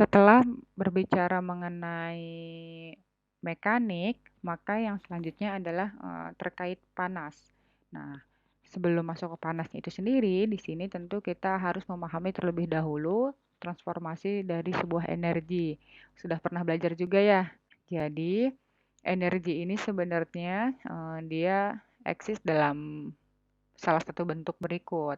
Setelah berbicara mengenai mekanik, maka yang selanjutnya adalah terkait panas. Nah, sebelum masuk ke panasnya itu sendiri, di sini tentu kita harus memahami terlebih dahulu transformasi dari sebuah energi. Sudah pernah belajar juga ya? Jadi, energi ini sebenarnya dia eksis dalam salah satu bentuk berikut.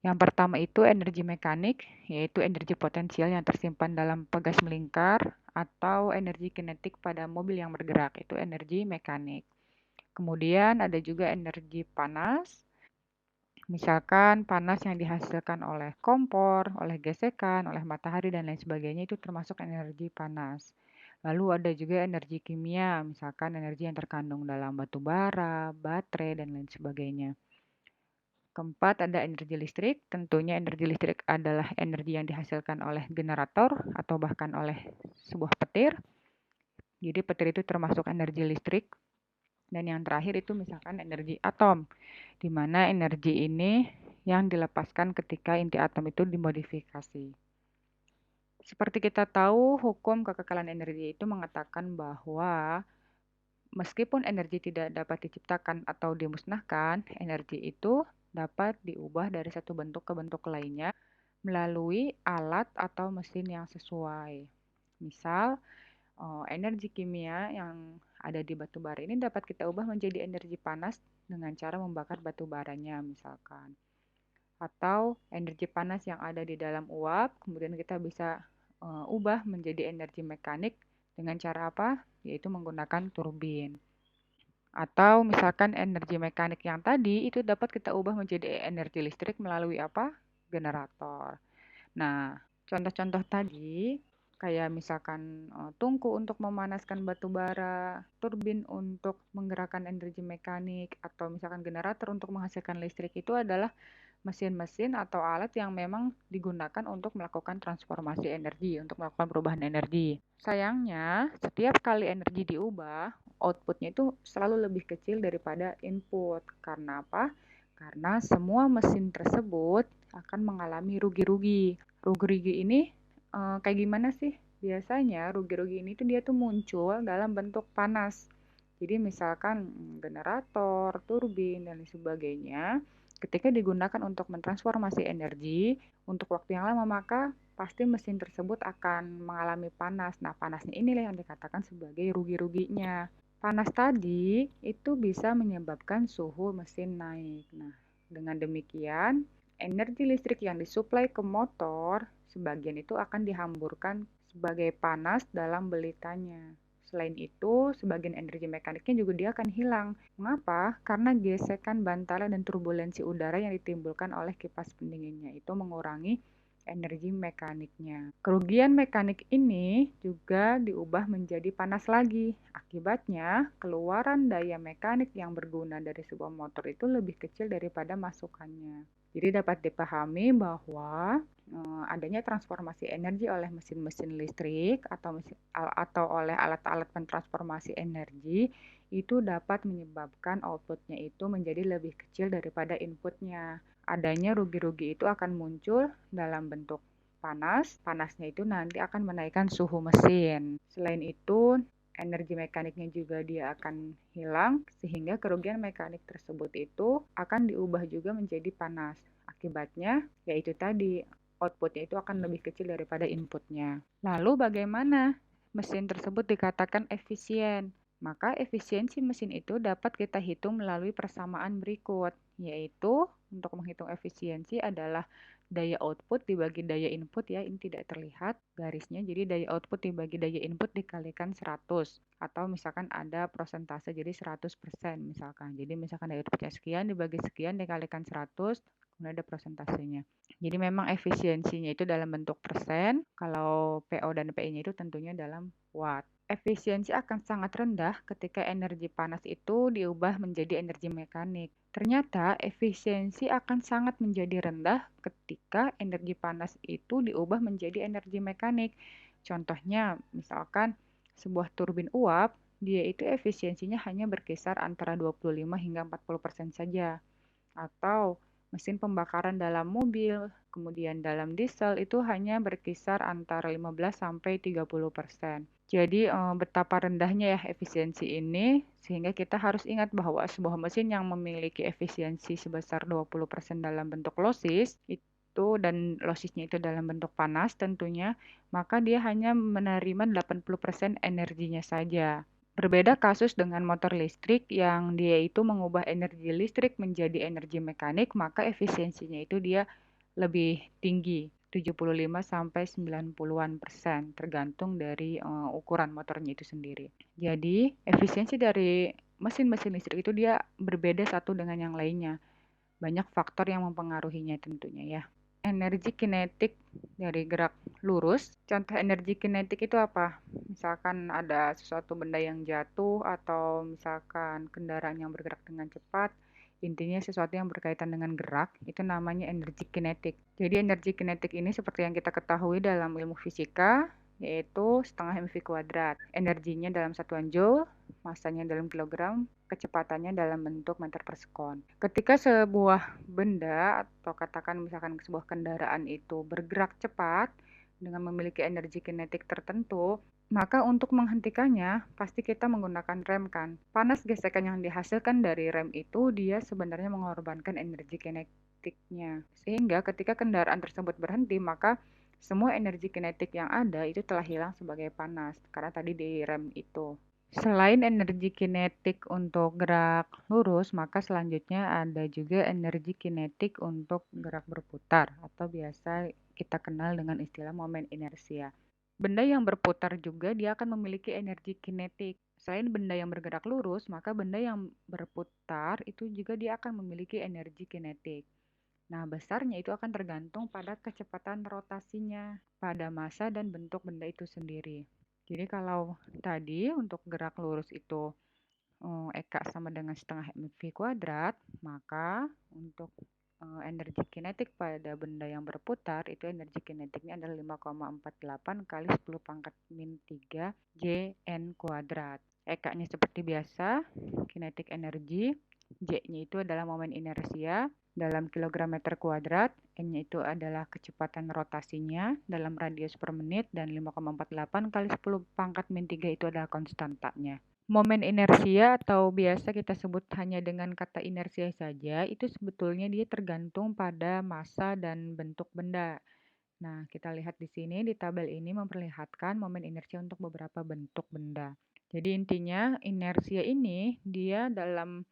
Yang pertama itu energi mekanik, yaitu energi potensial yang tersimpan dalam pegas melingkar atau energi kinetik pada mobil yang bergerak, itu energi mekanik. Kemudian ada juga energi panas, misalkan panas yang dihasilkan oleh kompor, oleh gesekan, oleh matahari, dan lain sebagainya itu termasuk energi panas. Lalu ada juga energi kimia, misalkan energi yang terkandung dalam batu bara, baterai, dan lain sebagainya. Keempat, ada energi listrik. Tentunya energi listrik adalah energi yang dihasilkan oleh generator atau bahkan oleh sebuah petir. Jadi petir itu termasuk energi listrik. Dan yang terakhir itu misalkan energi atom, di mana energi ini yang dilepaskan ketika inti atom itu dimodifikasi. Seperti kita tahu, hukum kekekalan energi itu mengatakan bahwa meskipun energi tidak dapat diciptakan atau dimusnahkan, energi itu dapat diubah dari satu bentuk ke bentuk lainnya melalui alat atau mesin yang sesuai. Misal, energi kimia yang ada di batu bara ini dapat kita ubah menjadi energi panas dengan cara membakar batu baranya misalkan. Atau energi panas yang ada di dalam uap, kemudian kita bisa ubah menjadi energi mekanik dengan cara apa? Yaitu menggunakan turbin. Atau misalkan energi mekanik yang tadi itu dapat kita ubah menjadi energi listrik melalui apa? Generator. Nah, contoh-contoh tadi kayak misalkan tungku untuk memanaskan batu bara, turbin untuk menggerakkan energi mekanik, atau misalkan generator untuk menghasilkan listrik itu adalah mesin-mesin atau alat yang memang digunakan untuk melakukan transformasi energi, untuk melakukan perubahan energi. Sayangnya, setiap kali energi diubah, outputnya itu selalu lebih kecil daripada input. Karena apa? Karena semua mesin tersebut akan mengalami rugi-rugi. Rugi-rugi ini kayak gimana sih? Biasanya rugi-rugi ini tuh dia tuh muncul dalam bentuk panas. Jadi misalkan generator, turbin, dan lain sebagainya, ketika digunakan untuk mentransformasi energi untuk waktu yang lama, maka pasti mesin tersebut akan mengalami panas. Nah, panasnya inilah yang dikatakan sebagai rugi-ruginya. Panas tadi itu bisa menyebabkan suhu mesin naik. Nah, dengan demikian, energi listrik yang disuplai ke motor, sebagian itu akan dihamburkan sebagai panas dalam belitannya. Selain itu, sebagian energi mekaniknya juga dia akan hilang. Mengapa? Karena gesekan bantalan dan turbulensi udara yang ditimbulkan oleh kipas pendinginnya itu mengurangi energi mekaniknya. Kerugian mekanik ini juga diubah menjadi panas lagi. Akibatnya, keluaran daya mekanik yang berguna dari sebuah motor itu lebih kecil daripada masukannya. Jadi dapat dipahami bahwa adanya transformasi energi oleh mesin-mesin listrik atau oleh alat-alat pentransformasi energi itu dapat menyebabkan outputnya itu menjadi lebih kecil daripada inputnya. Adanya rugi-rugi itu akan muncul dalam bentuk panas. Panasnya itu nanti akan menaikkan suhu mesin. Selain itu, energi mekaniknya juga dia akan hilang sehingga kerugian mekanik tersebut itu akan diubah juga menjadi panas. Akibatnya yaitu tadi outputnya itu akan lebih kecil daripada inputnya. Lalu bagaimana mesin tersebut dikatakan efisien? Maka efisiensi mesin itu dapat kita hitung melalui persamaan berikut, yaitu untuk menghitung efisiensi adalah daya output dibagi daya input ya, ini tidak terlihat garisnya, jadi daya output dibagi daya input dikalikan 100, atau misalkan ada persentase jadi 100% misalkan. Jadi misalkan daya outputnya sekian dibagi sekian dikalikan 100, kemudian ada persentasenya. Jadi memang efisiensinya itu dalam bentuk persen, kalau PO dan PI-nya itu tentunya dalam watt. Efisiensi akan sangat rendah ketika energi panas itu diubah menjadi energi mekanik. Ternyata efisiensi akan sangat menjadi rendah ketika energi panas itu diubah menjadi energi mekanik. Contohnya, misalkan sebuah turbin uap, dia itu efisiensinya hanya berkisar antara 25 hingga 40% saja. Atau mesin pembakaran dalam mobil, kemudian dalam diesel itu hanya berkisar antara 15 sampai 30%. Jadi betapa rendahnya ya efisiensi ini sehingga kita harus ingat bahwa sebuah mesin yang memiliki efisiensi sebesar 20% dalam bentuk losis itu dan losisnya itu dalam bentuk panas tentunya, maka dia hanya menerima 80% energinya saja. Berbeda kasus dengan motor listrik yang dia itu mengubah energi listrik menjadi energi mekanik, maka efisiensinya itu dia lebih tinggi, 75 sampai 90-an persen, tergantung dari ukuran motornya itu sendiri. Jadi, efisiensi dari mesin-mesin listrik itu dia berbeda satu dengan yang lainnya. Banyak faktor yang mempengaruhinya tentunya ya. Energi kinetik dari gerak lurus. Contoh energi kinetik itu apa? Misalkan ada sesuatu benda yang jatuh atau misalkan kendaraan yang bergerak dengan cepat. Intinya sesuatu yang berkaitan dengan gerak, itu namanya energi kinetik. Jadi energi kinetik ini seperti yang kita ketahui dalam ilmu fisika, yaitu setengah mv kuadrat. Energinya dalam satuan joule, masanya dalam kilogram, kecepatannya dalam bentuk meter per sekon. Ketika sebuah benda atau katakan misalkan sebuah kendaraan itu bergerak cepat dengan memiliki energi kinetik tertentu, maka untuk menghentikannya pasti kita menggunakan rem kan. Panas gesekan yang dihasilkan dari rem itu dia sebenarnya mengorbankan energi kinetiknya. Sehingga ketika kendaraan tersebut berhenti maka semua energi kinetik yang ada itu telah hilang sebagai panas karena tadi di rem itu. Selain energi kinetik untuk gerak lurus, maka selanjutnya ada juga energi kinetik untuk gerak berputar atau biasa kita kenal dengan istilah momen inersia. Benda yang berputar juga dia akan memiliki energi kinetik. Selain benda yang bergerak lurus, maka benda yang berputar itu juga dia akan memiliki energi kinetik. Nah, besarnya itu akan tergantung pada kecepatan rotasinya, pada massa dan bentuk benda itu sendiri. Jadi kalau tadi untuk gerak lurus itu Eka sama dengan setengah mv kuadrat, maka untuk energi kinetik pada benda yang berputar itu energi kinetiknya adalah 5,48 kali 10 pangkat min 3 Jn kuadrat. Eka-nya seperti biasa, kinetik energi, J-nya itu adalah momen inersia dalam kilogram meter kuadrat, N-nya itu adalah kecepatan rotasinya dalam radius per menit, dan 5,48 kali 10 pangkat min 3 itu adalah konstantanya. Momen inersia atau biasa kita sebut hanya dengan kata inersia saja, itu sebetulnya dia tergantung pada massa dan bentuk benda. Nah, kita lihat di sini di tabel ini memperlihatkan momen inersia untuk beberapa bentuk benda. Jadi intinya inersia ini dia dalam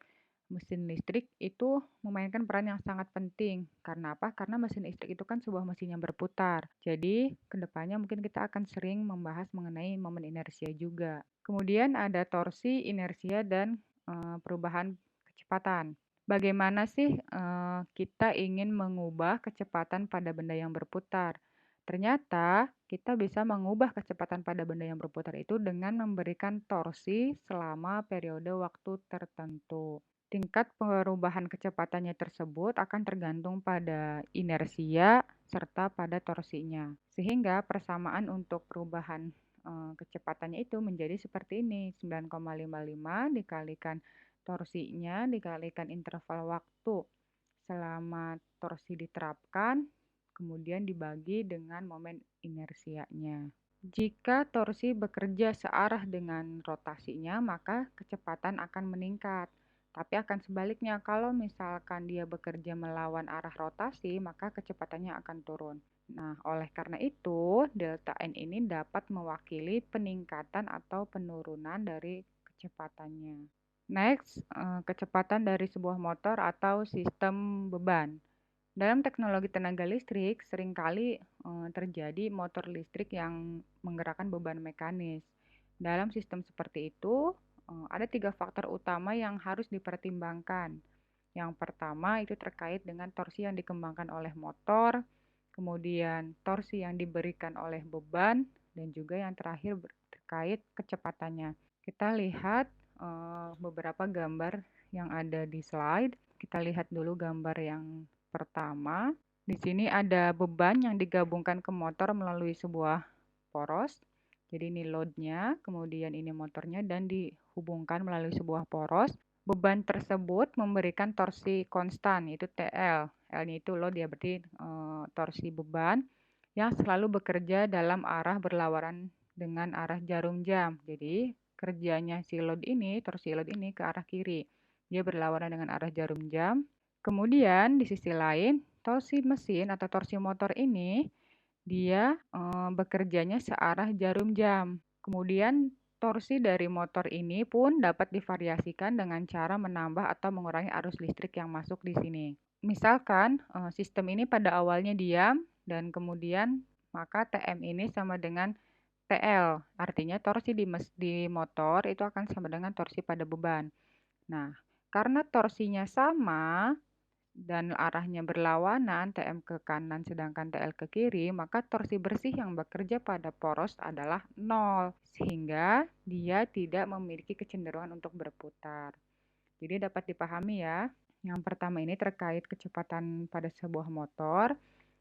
mesin listrik itu memainkan peran yang sangat penting. Karena apa? Karena mesin listrik itu kan sebuah mesin yang berputar. Jadi, kedepannya mungkin kita akan sering membahas mengenai momen inersia juga. Kemudian ada torsi, inersia, dan perubahan kecepatan. Bagaimana sih kita ingin mengubah kecepatan pada benda yang berputar? Ternyata kita bisa mengubah kecepatan pada benda yang berputar itu dengan memberikan torsi selama periode waktu tertentu. Tingkat perubahan kecepatannya tersebut akan tergantung pada inersia serta pada torsinya. Sehingga persamaan untuk perubahan kecepatannya itu menjadi seperti ini, 9,55 dikalikan torsinya dikalikan interval waktu selama torsi diterapkan, kemudian dibagi dengan momen inersianya. Jika torsi bekerja searah dengan rotasinya, maka kecepatan akan meningkat. Tapi akan sebaliknya, kalau misalkan dia bekerja melawan arah rotasi, maka kecepatannya akan turun. Nah, oleh karena itu, delta N ini dapat mewakili peningkatan atau penurunan dari kecepatannya. Next, kecepatan dari sebuah motor atau sistem beban. Dalam teknologi tenaga listrik, seringkali terjadi motor listrik yang menggerakkan beban mekanis. Dalam sistem seperti itu, ada 3 faktor utama yang harus dipertimbangkan. Yang pertama itu terkait dengan torsi yang dikembangkan oleh motor, kemudian torsi yang diberikan oleh beban, dan juga yang terakhir terkait kecepatannya. Kita lihat beberapa gambar yang ada di slide. Kita lihat dulu gambar yang pertama. Di sini ada beban yang digabungkan ke motor melalui sebuah poros. Jadi ini load-nya, kemudian ini motornya dan dihubungkan melalui sebuah poros. Beban tersebut memberikan torsi konstan, yaitu TL. L-nya itu load ya, berarti torsi beban yang selalu bekerja dalam arah berlawanan dengan arah jarum jam. Jadi kerjanya si load ini, torsi load ini ke arah kiri. Dia berlawanan dengan arah jarum jam. Kemudian di sisi lain, torsi mesin atau torsi motor ini dia bekerjanya searah jarum jam. Kemudian torsi dari motor ini pun dapat divariasikan dengan cara menambah atau mengurangi arus listrik yang masuk di sini. Misalkan sistem ini pada awalnya diam dan kemudian maka TM ini sama dengan TL. Artinya torsi di motor itu akan sama dengan torsi pada beban. Nah, karena torsinya sama, dan arahnya berlawanan, TM ke kanan sedangkan TL ke kiri, maka torsi bersih yang bekerja pada poros adalah 0, sehingga dia tidak memiliki kecenderungan untuk berputar. Jadi dapat dipahami ya. Yang pertama ini terkait kecepatan pada sebuah motor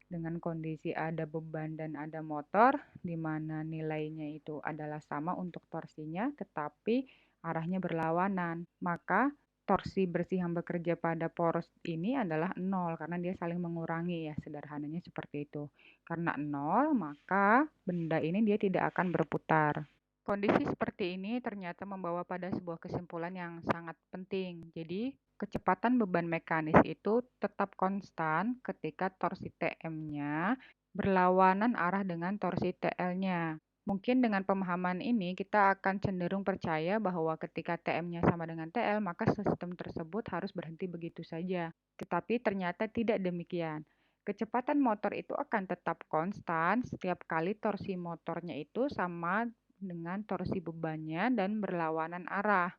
dengan kondisi ada beban dan ada motor, di mana nilainya itu adalah sama untuk torsinya, tetapi arahnya berlawanan. Maka torsi bersih yang bekerja pada poros ini adalah 0 karena dia saling mengurangi ya, sederhananya seperti itu. Karena 0, maka benda ini dia tidak akan berputar. Kondisi seperti ini ternyata membawa pada sebuah kesimpulan yang sangat penting. Jadi, kecepatan beban mekanis itu tetap konstan ketika torsi TM-nya berlawanan arah dengan torsi TL-nya. Mungkin dengan pemahaman ini kita akan cenderung percaya bahwa ketika TM-nya sama dengan TL, maka sistem tersebut harus berhenti begitu saja. Tetapi ternyata tidak demikian. Kecepatan motor itu akan tetap konstan setiap kali torsi motornya itu sama dengan torsi bebannya dan berlawanan arah.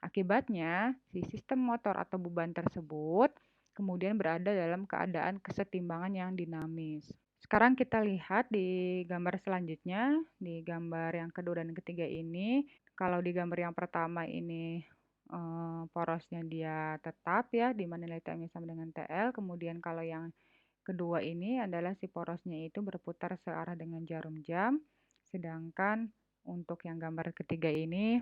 Akibatnya, si sistem motor atau beban tersebut kemudian berada dalam keadaan kesetimbangan yang dinamis. Sekarang kita lihat di gambar selanjutnya, di gambar yang kedua dan ketiga ini. Kalau di gambar yang pertama ini porosnya dia tetap ya, di mana nilai TM-nya sama dengan TL. Kemudian kalau yang kedua ini adalah si porosnya itu berputar searah dengan jarum jam, sedangkan untuk yang gambar ketiga ini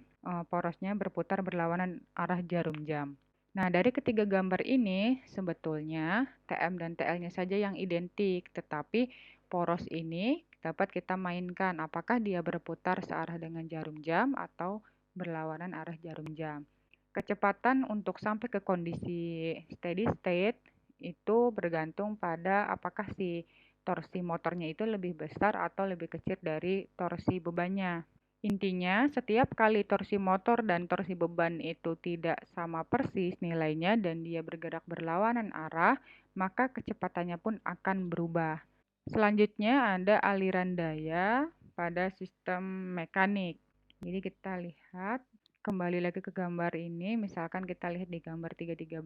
porosnya berputar berlawanan arah jarum jam. Nah, dari ketiga gambar ini sebetulnya TM dan TL-nya saja yang identik, tetapi poros ini dapat kita mainkan apakah dia berputar searah dengan jarum jam atau berlawanan arah jarum jam. Kecepatan untuk sampai ke kondisi steady state itu bergantung pada apakah si torsi motornya itu lebih besar atau lebih kecil dari torsi bebannya. Intinya, setiap kali torsi motor dan torsi beban itu tidak sama persis nilainya dan dia bergerak berlawanan arah, maka kecepatannya pun akan berubah. Selanjutnya ada aliran daya pada sistem mekanik. Jadi kita lihat kembali lagi ke gambar ini, misalkan kita lihat di gambar 313,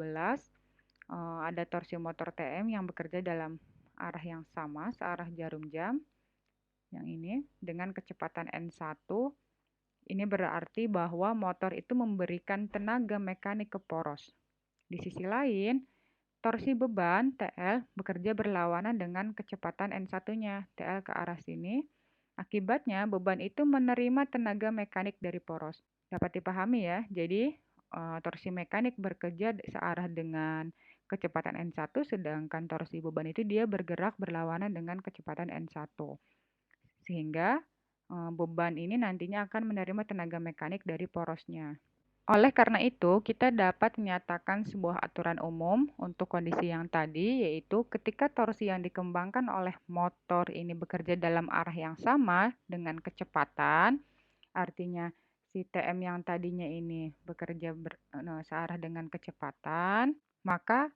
ada torsi motor TM yang bekerja dalam arah yang sama, searah jarum jam, yang ini, dengan kecepatan N1. Ini berarti bahwa motor itu memberikan tenaga mekanik ke poros. Di sisi lain, torsi beban TL bekerja berlawanan dengan kecepatan N1-nya, TL ke arah sini. Akibatnya, beban itu menerima tenaga mekanik dari poros. Dapat dipahami ya, jadi torsi mekanik bekerja searah dengan kecepatan N1, sedangkan torsi beban itu dia bergerak berlawanan dengan kecepatan N1. Sehingga beban ini nantinya akan menerima tenaga mekanik dari porosnya. Oleh karena itu, kita dapat menyatakan sebuah aturan umum untuk kondisi yang tadi, yaitu ketika torsi yang dikembangkan oleh motor ini bekerja dalam arah yang sama dengan kecepatan, artinya si TM yang tadinya ini bekerja searah dengan kecepatan, maka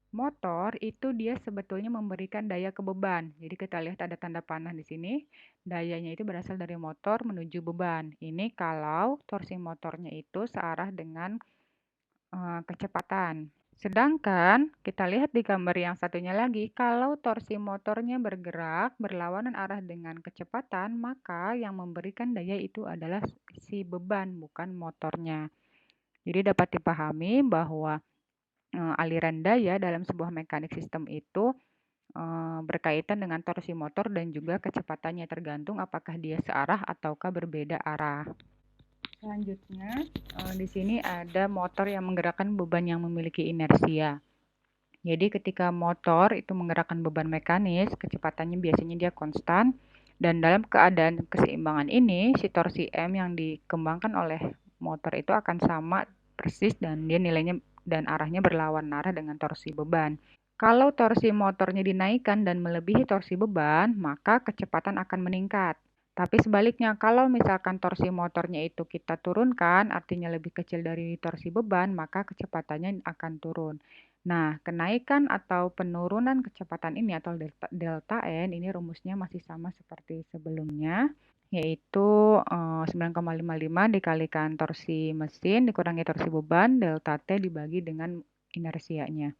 motor itu dia sebetulnya memberikan daya ke beban. Jadi kita lihat ada tanda panah di sini. Dayanya itu berasal dari motor menuju beban. Ini kalau torsi motornya itu searah dengan kecepatan. Sedangkan kita lihat di gambar yang satunya lagi, kalau torsi motornya bergerak berlawanan arah dengan kecepatan, maka yang memberikan daya itu adalah si beban, bukan motornya. Jadi dapat dipahami bahwa aliran daya dalam sebuah mekanik sistem itu berkaitan dengan torsi motor dan juga kecepatannya, tergantung apakah dia searah ataukah berbeda arah. Selanjutnya, di sini ada motor yang menggerakkan beban yang memiliki inersia. Jadi ketika motor itu menggerakkan beban mekanis, kecepatannya biasanya dia konstan, dan dalam keadaan keseimbangan ini, si torsi M yang dikembangkan oleh motor itu akan sama persis dan dia nilainya dan arahnya berlawan arah dengan torsi beban. Kalau torsi motornya dinaikkan dan melebihi torsi beban, maka kecepatan akan meningkat. Tapi sebaliknya, kalau misalkan torsi motornya itu kita turunkan, artinya lebih kecil dari torsi beban, maka kecepatannya akan turun. Nah, kenaikan atau penurunan kecepatan ini atau delta N ini rumusnya masih sama seperti sebelumnya, yaitu 9,55 dikalikan torsi mesin dikurangi torsi beban, delta T dibagi dengan inersianya.